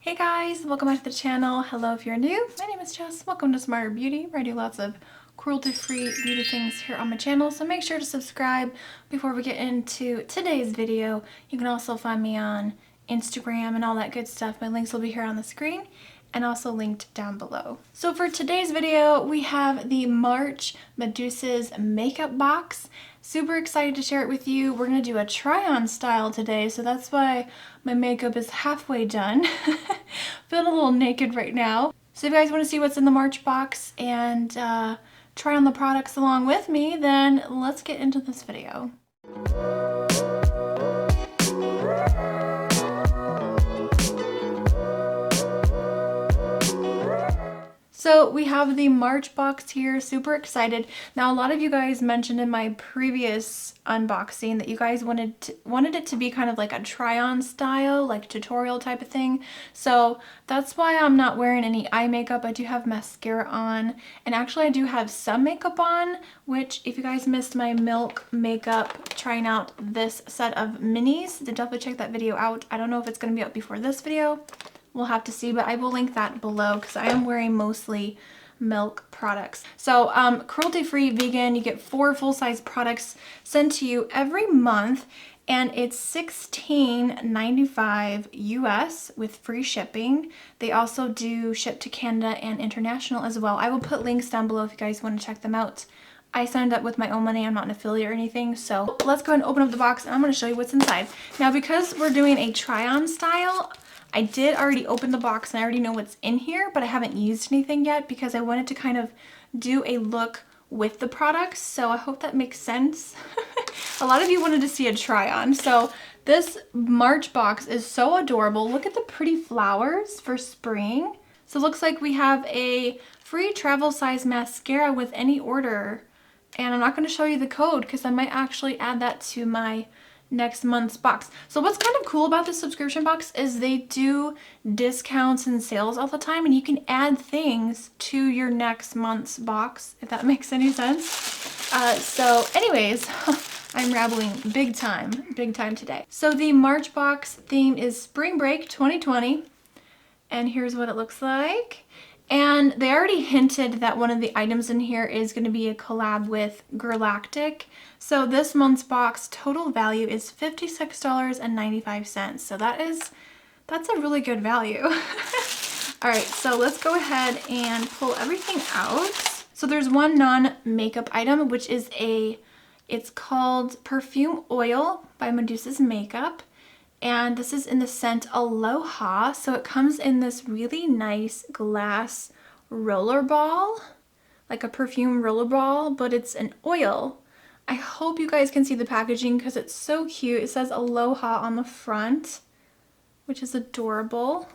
Hey guys, welcome back to the channel. Hello if you're new. My name is Jess. Welcome to Smarter Beauty, where I do lots of cruelty-free beauty things here on my channel. So make sure to subscribe before we get into today's video. You can also find me on Instagram and all that good stuff. My links will be here on the screen and also linked down below. So for today's video, we have the March Medusas makeup box. Super excited to share it with you. We're gonna do a try-on style today, so that's why my makeup is halfway done. Feeling a little naked right now. So if you guys want to see what's in the March box and try on the products along with me, then let's get into this video. So we have the March box here, super excited. Now a lot of you guys mentioned in my previous unboxing that you guys wanted it to be kind of like a try-on style, like tutorial type of thing. So that's why I'm not wearing any eye makeup. I do have mascara on, and actually I do have some makeup on, which if you guys missed my Milk makeup trying out this set of minis, then definitely check that video out. I don't know if it's going to be up before this video. We'll have to see, but I will link that below because I am wearing mostly Milk products. So cruelty-free vegan, you get 4 full-size products sent to you every month, and it's $16.95 US with free shipping. They also do ship to Canada and international as well. I will put links down below if you guys want to check them out. I signed up with my own money. I'm not an affiliate or anything. So let's go ahead and open up the box and I'm going to show you what's inside. Now because we're doing a try-on style, I did already open the box and I already know what's in here, but I haven't used anything yet because I wanted to kind of do a look with the products. So I hope that makes sense. A lot of you wanted to see a try on. So this March box is so adorable. Look at the pretty flowers for spring. So it looks like we have a free travel size mascara with any order. And I'm not going to show you the code because I might actually add that to my next month's box. So what's kind of cool about this subscription box is they do discounts and sales all the time, and you can add things to your next month's box, if that makes any sense. So anyways, I'm rambling big time today. So the March box theme is Spring Break 2020, and here's what it looks like. And they already hinted that one of the items in here is going to be a collab with Galactic. So this month's box total value is $56.95. So that's a really good value. All right, so let's go ahead and pull everything out. So there's one non-makeup item, which is it's called Perfume Oil by Medusa's Makeup. And this is in the scent Aloha. So it comes in this really nice glass roller ball, like a perfume roller ball, but it's an oil. I hope you guys can see the packaging because it's so cute. It says Aloha on the front, which is adorable.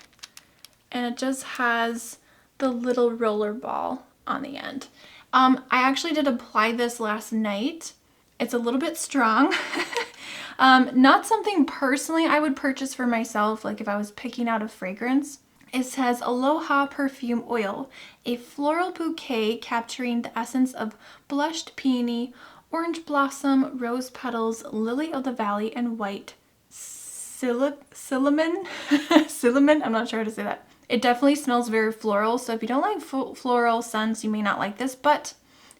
And it just has the little roller ball on the end. I actually did apply this last night. It's a little bit strong. Not something personally I would purchase for myself, like if I was picking out a fragrance. It says Aloha Perfume Oil, a floral bouquet capturing the essence of blushed peony, orange blossom, rose petals, lily of the valley, and white cinnamon. Cinnamon? I'm not sure how to say that. It definitely smells very floral, so if you don't like floral scents, you may not like this, but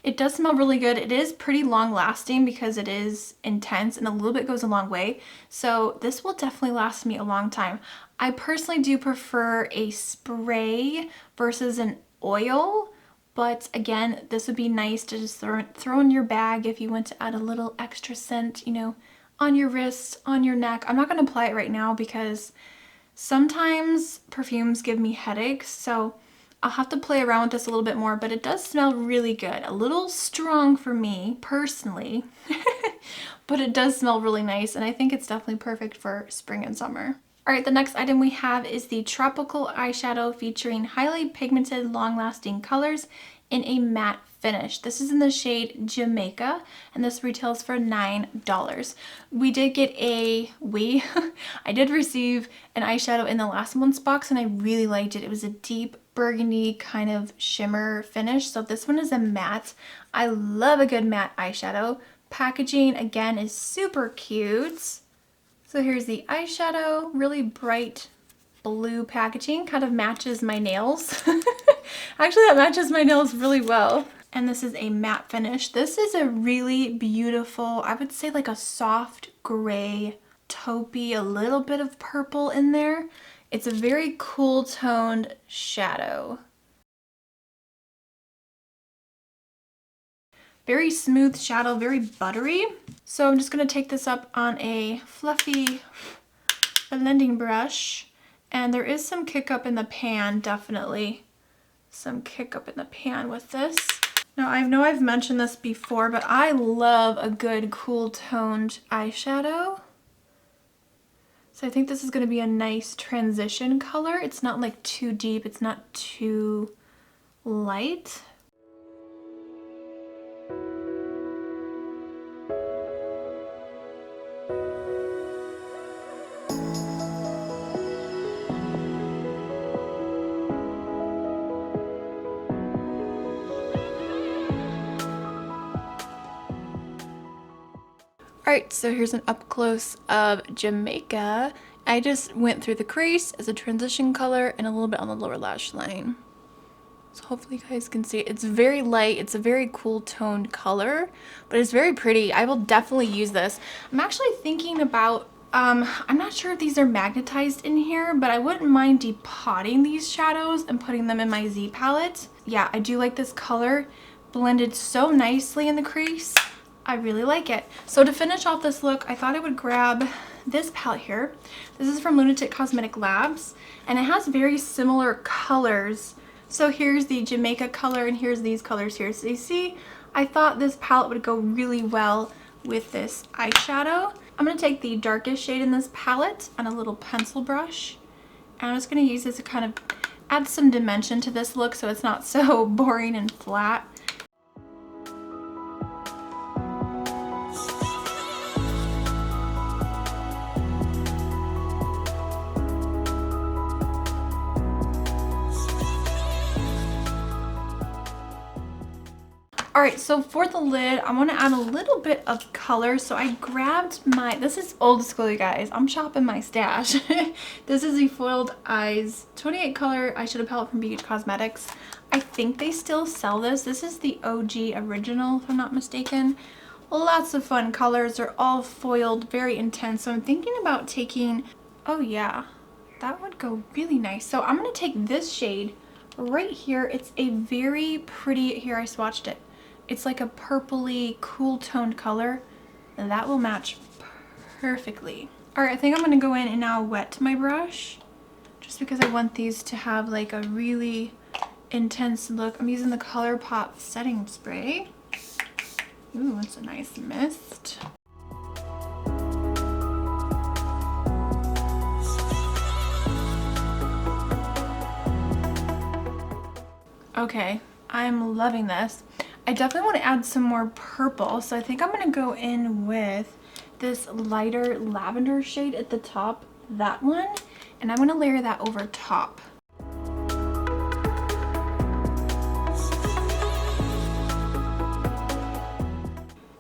it does smell really good. It is pretty long lasting because it is intense and a little bit goes a long way. So this will definitely last me a long time. I personally do prefer a spray versus an oil, but again, this would be nice to just throw in your bag if you want to add a little extra scent, you know, on your wrists, on your neck. I'm not going to apply it right now because sometimes perfumes give me headaches, so I'll have to play around with this a little bit more, but it does smell really good. A little strong for me, personally, but it does smell really nice, and I think it's definitely perfect for spring and summer. All right, the next item we have is the Tropical Eyeshadow featuring highly pigmented, long-lasting colors in a matte finish. This is in the shade Jamaica, and this retails for $9. We did get I did receive an eyeshadow in the last month's box, and I really liked it. It was a deep burgundy kind of shimmer finish. So this one is a matte. I love a good matte eyeshadow. Packaging again is super cute. So here's the eyeshadow, really bright blue packaging. Kind of matches my nails. Actually, that matches my nails really well. And this is a matte finish. This is a really beautiful, I would say like a soft gray, taupey, a little bit of purple in there. It's a very cool toned shadow. Very smooth shadow, very buttery. So I'm just gonna take this up on a fluffy blending brush. And there is some kick up in the pan, definitely. Some kick up in the pan with this. Now I know I've mentioned this before, but I love a good cool toned eyeshadow. So I think this is going to be a nice transition color. It's not like too deep, it's not too light. Alright, so here's an up close of Jamaica. I just went through the crease as a transition color and a little bit on the lower lash line. So hopefully you guys can see it. It's very light, it's a very cool toned color, but it's very pretty. I will definitely use this. I'm actually thinking about, I'm not sure if these are magnetized in here, but I wouldn't mind depotting these shadows and putting them in my Z palette. Yeah, I do like this color. Blended so nicely in the crease. I really like it. So to finish off this look, I thought I would grab this palette here. This is from Lunatic Cosmetic Labs, and it has very similar colors. So here's the Jamaica color, and here's these colors here. So you see, I thought this palette would go really well with this eyeshadow. I'm gonna take the darkest shade in this palette on a little pencil brush, and I'm just gonna use this to kind of add some dimension to this look so it's not so boring and flat. Alright, so for the lid, I want to add a little bit of color. So I grabbed my, this is old school, you guys. I'm shopping my stash. This is the Foiled Eyes 28 color eyeshadow palette from Beauties Cosmetics. I think they still sell this. This is the OG original, if I'm not mistaken. Lots of fun colors. They're all foiled, very intense. So I'm thinking about taking, oh yeah, that would go really nice. So I'm going to take this shade right here. It's a very pretty, here I swatched it. It's like a purpley, cool toned color, and that will match perfectly. All right, I think I'm gonna go in and now wet my brush, just because I want these to have like a really intense look. I'm using the ColourPop setting spray. Ooh, it's a nice mist. Okay, I'm loving this. I definitely want to add some more purple, so I think I'm going to go in with this lighter lavender shade at the top, that one, and I'm going to layer that over top.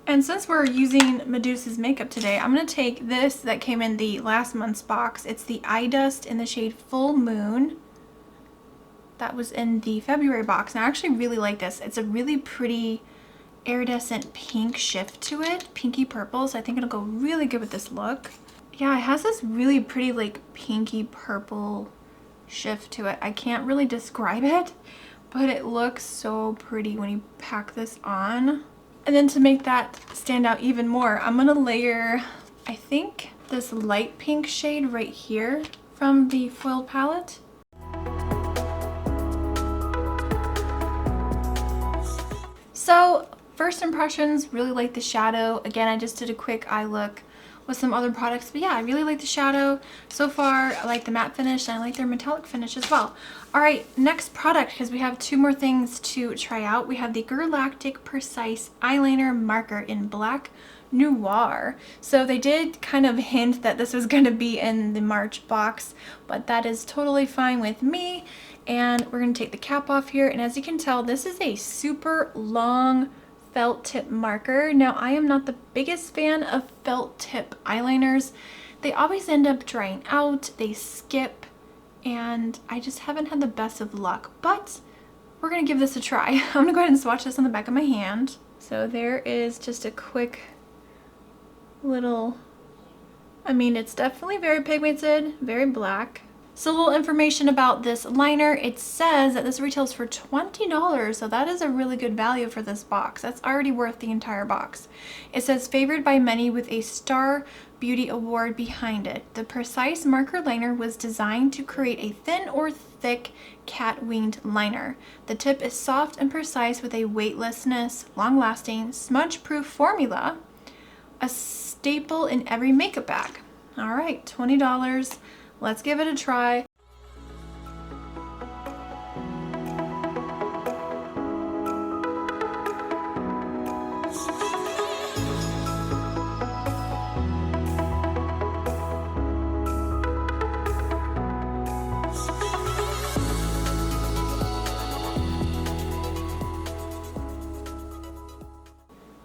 And since we're using Medusa's makeup today, I'm going to take this that came in the last month's box. It's the Eye Dust in the shade Full Moon. That was in the February box, and I actually really like this. It's a really pretty iridescent pink shift to it, pinky purple, so I think it'll go really good with this look. Yeah, it has this really pretty like pinky purple shift to it. I can't really describe it, but it looks so pretty when you pack this on. And then to make that stand out even more, I'm gonna layer, I think, this light pink shade right here from the foiled palette. So first impressions, really like the shadow. Again, I just did a quick eye look with some other products, but yeah, I really like the shadow so far. I like the matte finish, and I like their metallic finish as well. All right, next product, because we have two more things to try out. We have the Galactic Precise Eyeliner Marker in Black Noir. So they did kind of hint that this was going to be in the March box, but that is totally fine with me. And we're going to take the cap off here, and as you can tell, this is a super long felt tip marker. Now, I am not the biggest fan of felt tip eyeliners. They always end up drying out, they skip, and I just haven't had the best of luck, but we're gonna give this a try. I'm gonna go ahead and swatch this on the back of my hand. So there is just a quick little, I mean, it's definitely very pigmented, very black. So a little information about this liner. It says that this retails for $20, so that is a really good value for this box. That's already worth the entire box. It says favored by many with a Star Beauty Award behind it. The precise marker liner was designed to create a thin or thick cat-winged liner. The tip is soft and precise with a weightlessness, long-lasting, smudge-proof formula, a staple in every makeup bag. All right, $20. Let's give it a try.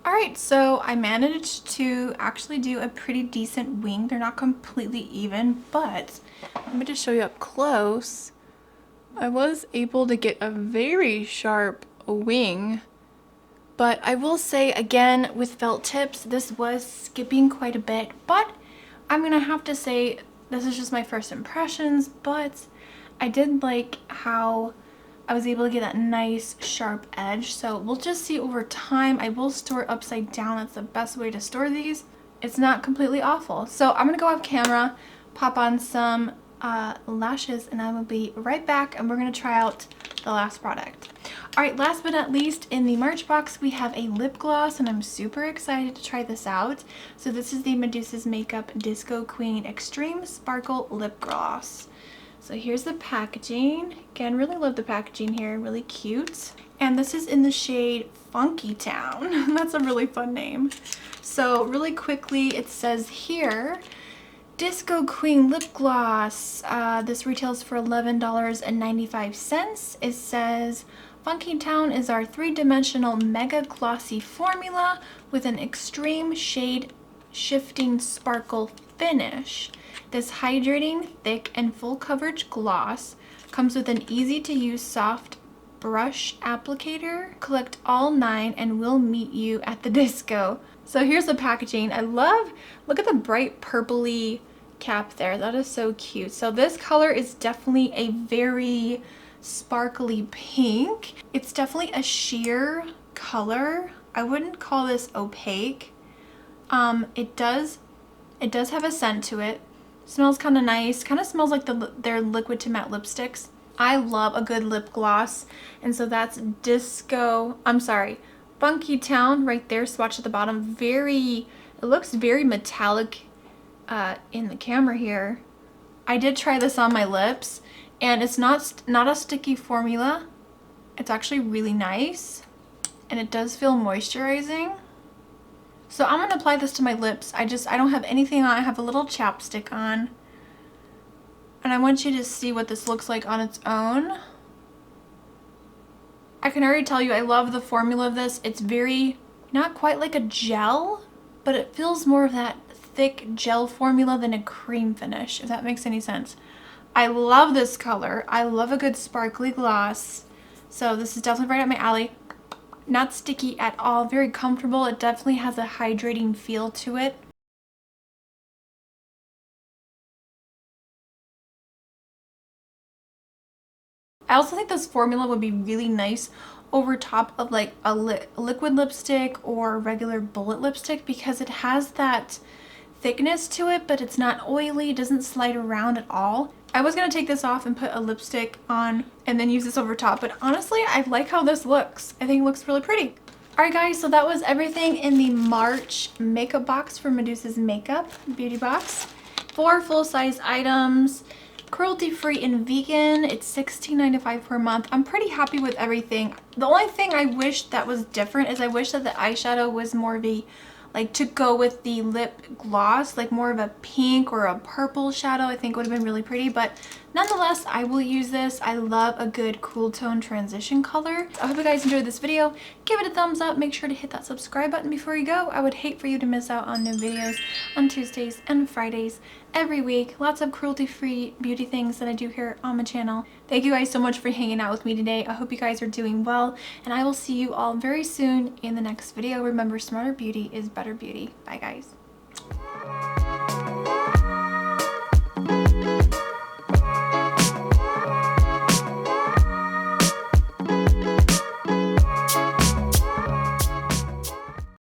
Alright, so I managed to actually do a pretty decent wing. They're not completely even, but let me just show you up close. I was able to get a very sharp wing, but I will say again with felt tips, this was skipping quite a bit, but I'm gonna have to say this is just my first impressions, but I did like how I was able to get that nice sharp edge. So we'll just see over time. I will store it upside down. That's the best way to store these. It's not completely awful. So I'm gonna go off camera, pop on some lashes, and I will be right back, and we're gonna try out the last product. All right, last but not least, in the March box we have a lip gloss, and I'm super excited to try this out. So this is the Medusa's Makeup Disco Queen Extreme Sparkle Lip Gloss. So here's the packaging. Again, really love the packaging here, really cute. And this is in the shade Funky Town. That's a really fun name. So really quickly, it says here, Disco Queen Lip Gloss. This retails for $11.95. It says, Funky Town is our three-dimensional mega glossy formula with an extreme shade shifting sparkle finish. This hydrating, thick, and full coverage gloss comes with an easy-to-use soft brush applicator. Collect all 9 and we'll meet you at the disco. So here's the packaging. I love, look at the bright purpley cap there. That is so cute. So this color is definitely a very sparkly pink. It's definitely a sheer color. I wouldn't call this opaque. It does have a scent to it. Smells kind of nice. Kind of smells like their liquid to matte lipsticks. I love a good lip gloss, and so that's Funky Town right there. Swatch at the bottom. It looks very metallic in the camera here. I did try this on my lips, and it's not a sticky formula. It's actually really nice, and it does feel moisturizing. So I'm gonna apply this to my lips. I don't have anything on. I have a little chapstick on. And I want you to see what this looks like on its own. I can already tell you I love the formula of this. It's very, not quite like a gel, but it feels more of that thick gel formula than a cream finish, if that makes any sense. I love this color. I love a good sparkly gloss. So this is definitely right up my alley. Not sticky at all, very comfortable. It definitely has a hydrating feel to it. I also think this formula would be really nice over top of like a liquid lipstick or regular bullet lipstick, because it has that thickness to it, but it's not oily. It doesn't slide around at all. I was going to take this off and put a lipstick on and then use this over top, but honestly, I like how this looks. I think it looks really pretty. Alright guys, so that was everything in the March makeup box for Medusa's Makeup Beauty Box. 4 full-size items, cruelty-free and vegan. It's $16.95 per month. I'm pretty happy with everything. The only thing I wish that was different is I wish that the eyeshadow was more of a, like, to go with the lip gloss, like more of a pink or a purple shadow. I think would have been really pretty, but nonetheless, I will use this. I love a good cool tone transition color. I hope you guys enjoyed this video. Give it a thumbs up. Make sure to hit that subscribe button before you go. I would hate for you to miss out on new videos on Tuesdays and Fridays. every week. Lots of cruelty-free beauty things that I do here on my channel. Thank you guys so much for hanging out with me today. I hope you guys are doing well, and I will see you all very soon in the next video. Remember, smarter beauty is better beauty. Bye guys.